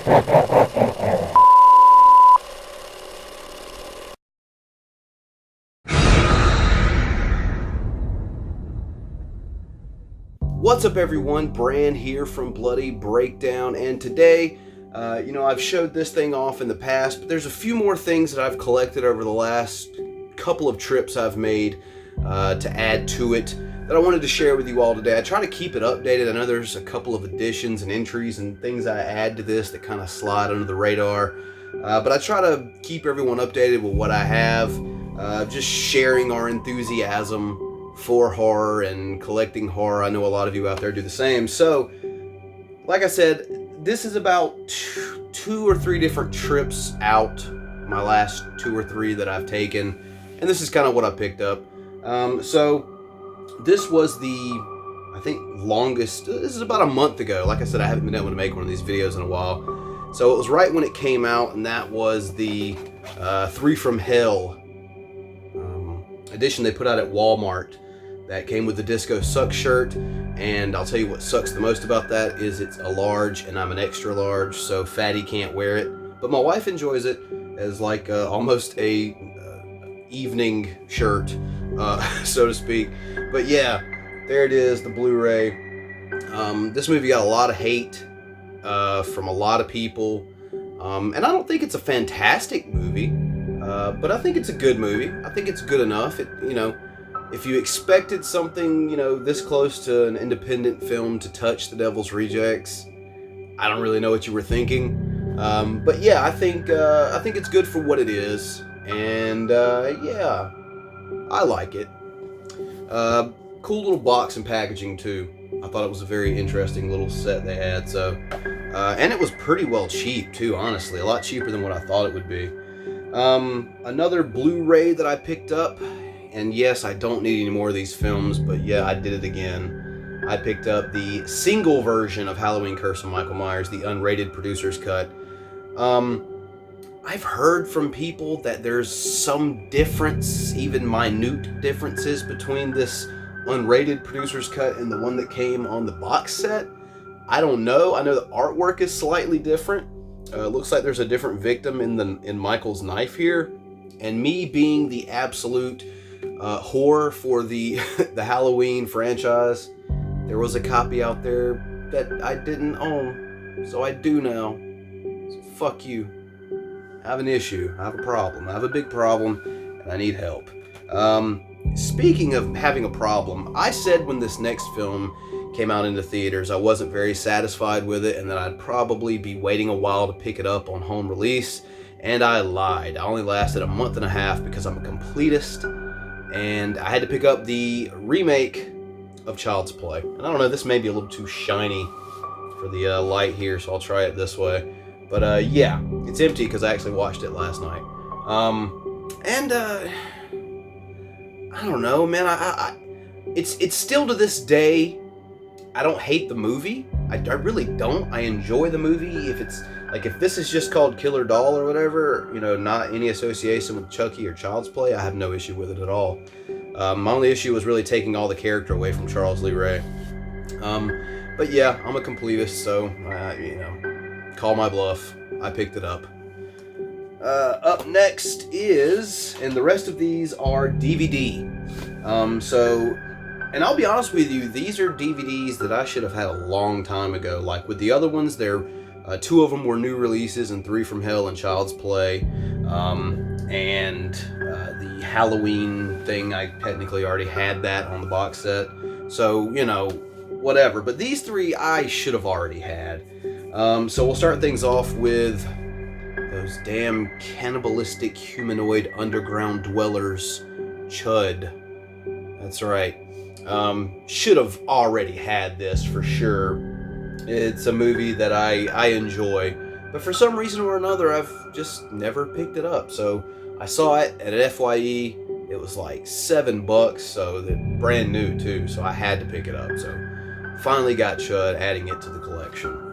What's up, everyone? Bran here from Bloody Breakdown, and today, I've showed this thing off in the past, but there's a few more things that I've collected over the last couple of trips I've made to add to it that I wanted to share with you all today. I try to keep it updated. I know there's a couple of additions and entries and things I add to this that kind of slide under the radar, but I try to keep everyone updated with what I have, just sharing our enthusiasm for horror and collecting horror. I know a lot of you out there do the same. So, like I said, this is about two or three different trips out, my last 2 or 3 that I've taken, and this is kind of what I picked up. So this was the, I think, longest. This is about a month ago. Like I said, I haven't been able to make one of these videos in a while. So it was right when it came out, and that was the Three from Hell edition they put out at Walmart. That came with the Disco Suck shirt, and I'll tell you what sucks the most about that is it's a large and I'm an extra large, so Fatty can't wear it. But my wife enjoys it as like almost a evening shirt, so to speak. But yeah, there it is, the Blu-ray. This movie got a lot of hate from a lot of people, and I don't think it's a fantastic movie, but I think it's a good movie. I think it's good enough. If you expected something, this close to an independent film to touch The Devil's Rejects, I don't really know what you were thinking. But yeah, I think it's good for what it is, and yeah, I like it. Cool little box and packaging too. I thought it was a very interesting little set they had. So, and it was pretty well cheap too. Honestly, a lot cheaper than what I thought it would be. Another Blu-ray that I picked up. And yes, I don't need any more of these films, but yeah, I did it again. I picked up the single version of Halloween Curse of Michael Myers, the unrated producer's cut. I've heard from people that there's some difference, even minute differences, between this unrated producer's cut and the one that came on the box set. I don't know. I know the artwork is slightly different. It looks like there's a different victim in Michael's knife here. And me being the absolute whore for the the Halloween franchise, there was a copy out there that I didn't own, so I do now. So fuck you. I have an issue. I have a problem. I have a big problem, and I need help. Speaking of having a problem, I said when this next film came out into theaters, I wasn't very satisfied with it, and that I'd probably be waiting a while to pick it up on home release. And I lied. I only lasted a month and a half because I'm a completist. And I had to pick up the remake of Child's Play. And I don't know, this may be a little too shiny for the light here, so I'll try it this way. But yeah, it's empty because I actually watched it last night. I don't know, man. It's still to this day, I don't hate the movie. I really don't. I enjoy the movie. If this is just called Killer Doll or whatever, not any association with Chucky or Child's Play, I have no issue with it at all. My only issue was really taking all the character away from Charles Lee Ray. But yeah, I'm a completist, so, call my bluff. I picked it up. Up next is, and the rest of these are DVD. And I'll be honest with you, these are DVDs that I should have had a long time ago. Like with the other ones, 2 of them were new releases, and Three from Hell and Child's Play. And the Halloween thing, I technically already had that on the box set. So, whatever. But these 3 I should have already had. So we'll start things off with those damn cannibalistic humanoid underground dwellers, Chud. That's right. Should have already had this for sure. It's a movie that I enjoy, but for some reason or another, I've just never picked it up. So I saw it at FYE. It was like $7, so they're brand new too. So I had to pick it up. So finally got Chud, adding it to the collection.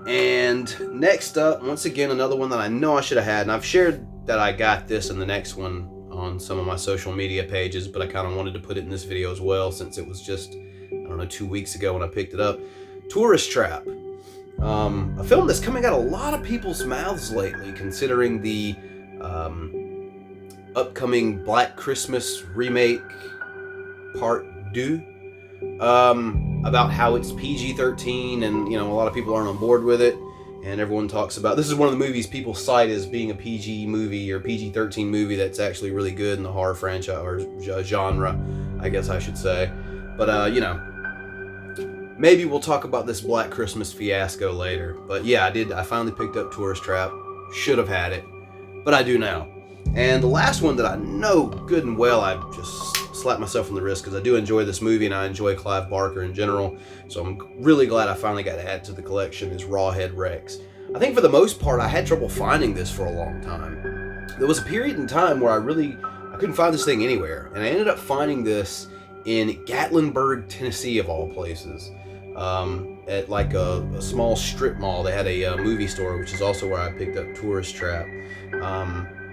And next up, once again, another one that I know I should have had, and I've shared that I got this in the next one on some of my social media pages, but I kind of wanted to put it in this video as well since it was just, 2 weeks ago when I picked it up. Tourist Trap. A film that's coming out a lot of people's mouths lately, considering the upcoming Black Christmas remake part 2, about how it's PG-13, and a lot of people aren't on board with it, and everyone talks about this is one of the movies people cite as being a PG movie or PG-13 movie that's actually really good in the horror franchise or genre, I guess I should say. But maybe we'll talk about this Black Christmas fiasco later. But yeah, I finally picked up Tourist Trap. Should have had it, but I do now. And the last one that I know good and well, I just slapped myself on the wrist because I do enjoy this movie and I enjoy Clive Barker in general. So I'm really glad I finally got to add to the collection, is Rawhead Rex. I think for the most part, I had trouble finding this for a long time. There was a period in time where I couldn't find this thing anywhere, and I ended up finding this in Gatlinburg, Tennessee, of all places. At like a small strip mall. They had a movie store, which is also where I picked up Tourist Trap.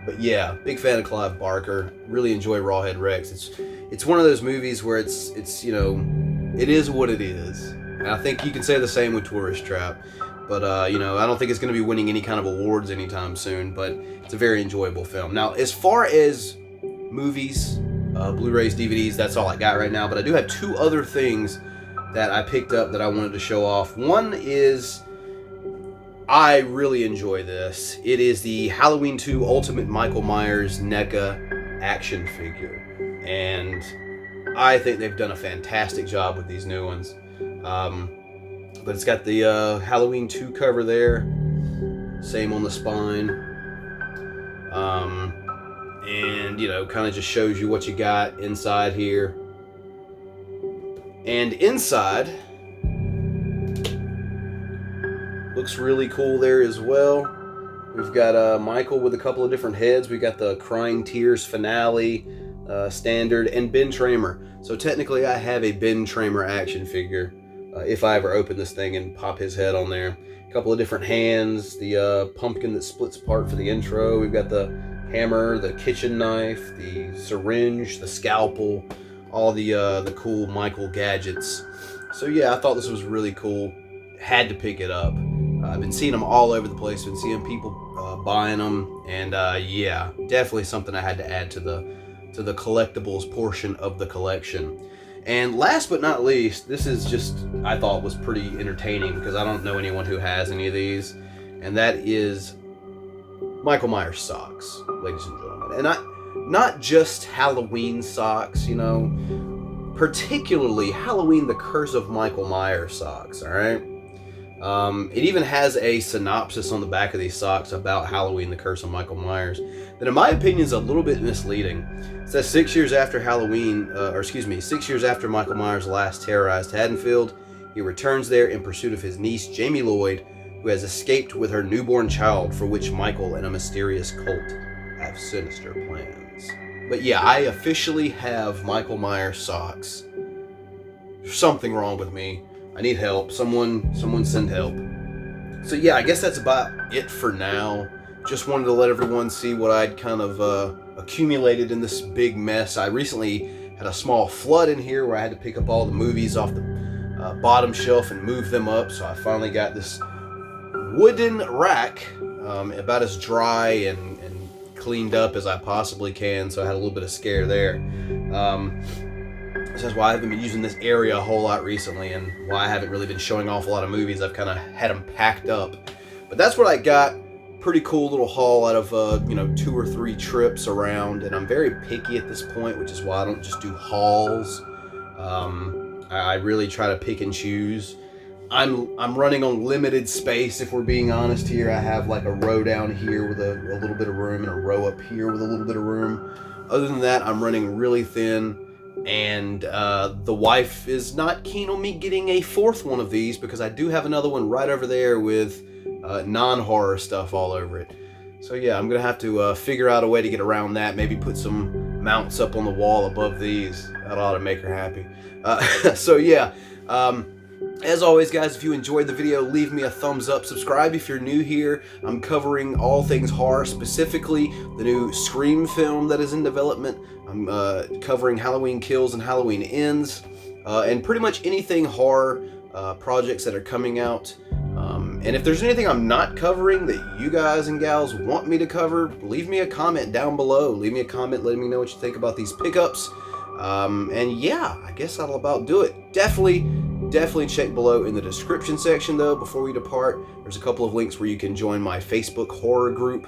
But yeah, big fan of Clive Barker. Really enjoy Rawhead Rex. It's one of those movies where it is what it is. And I think you can say the same with Tourist Trap. But I don't think it's going to be winning any kind of awards anytime soon. But it's a very enjoyable film. Now, as far as movies, Blu-rays, DVDs, that's all I got right now. But I do have 2 other things that I picked up that I wanted to show off. One is, I really enjoy this. It is the Halloween 2 Ultimate Michael Myers NECA action figure. And I think they've done a fantastic job with these new ones. But it's got the Halloween 2 cover there. Same on the spine. And, kind of just shows you what you got inside here. And inside, looks really cool there as well. We've got Michael with a couple of different heads. We got the Crying Tears finale, standard, and Ben Tramer. So technically I have a Ben Tramer action figure, if I ever open this thing and pop his head on there. A couple of different hands, the pumpkin that splits apart for the intro. We've got the hammer, the kitchen knife, the syringe, the scalpel, all the cool Michael gadgets. So yeah, I thought this was really cool. Had to pick it up. I've been seeing them all over the place. Been seeing people buying them, and yeah, definitely something I had to add to the collectibles portion of the collection. And last but not least, this is just, I thought was pretty entertaining because I don't know anyone who has any of these, and that is Michael Myers socks, ladies and gentlemen. And not just Halloween socks, particularly Halloween The Curse of Michael Myers socks, alright? It even has a synopsis on the back of these socks about Halloween The Curse of Michael Myers that in my opinion is a little bit misleading. It says 6 years after 6 years after Michael Myers last terrorized Haddonfield, he returns there in pursuit of his niece Jamie Lloyd, who has escaped with her newborn child, for which Michael and a mysterious cult have sinister plans. But yeah, I officially have Michael Myers socks. There's something wrong with me. I need help. Someone send help. So yeah, I guess that's about it for now. Just wanted to let everyone see what I'd kind of accumulated in this big mess. I recently had a small flood in here where I had to pick up all the movies off the bottom shelf and move them up. So I finally got this wooden rack, about as dry and cleaned up as I possibly can, so I had a little bit of scare there. That's why I haven't been using this area a whole lot recently, and why I haven't really been showing off a lot of movies. I've kind of had them packed up. But that's what I got. Pretty cool little haul out of 2 or 3 trips around, and I'm very picky at this point, which is why I don't just do hauls. I really try to pick and choose. I'm running on limited space, if we're being honest here. I have like a row down here with a little bit of room and a row up here with a little bit of room. Other than that, I'm running really thin, and the wife is not keen on me getting a 4th one of these because I do have another one right over there with non-horror stuff all over it. So yeah, I'm gonna have to figure out a way to get around that. Maybe put some mounts up on the wall above these. That ought to make her happy. So yeah, as always, guys, if you enjoyed the video, leave me a thumbs up. Subscribe if you're new here. I'm covering all things horror, specifically the new Scream film that is in development. I'm covering Halloween Kills and Halloween Ends, and pretty much anything horror projects that are coming out. And if there's anything I'm not covering that you guys and gals want me to cover, leave me a comment down below. Leave me a comment letting me know what you think about these pickups. And yeah, I guess that'll about do it. Definitely check below in the description section though before we depart. There's a couple of links where you can join my Facebook horror group.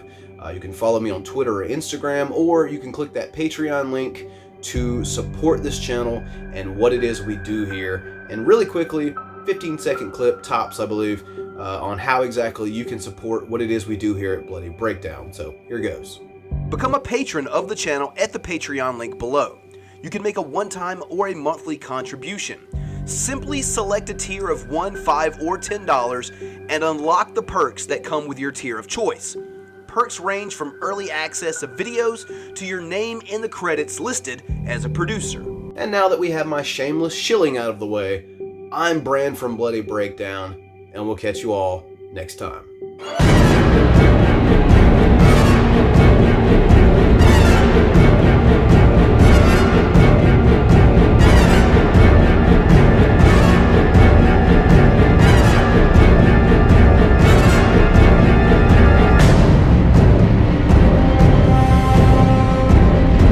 You can follow me on Twitter or Instagram, or you can click that Patreon link to support this channel and what it is we do here. And really quickly, 15-second clip tops, I believe, on how exactly you can support what it is we do here at Bloody Breakdown. So here goes. Become a patron of the channel at the Patreon link below. You can make a one-time or a monthly contribution. Simply select a tier of $1, $5, or $10 and unlock the perks that come with your tier of choice. Perks range from early access of videos to your name in the credits listed as a producer. And now that we have my shameless shilling out of the way, I'm Bran from Bloody Breakdown, and we'll catch you all next time.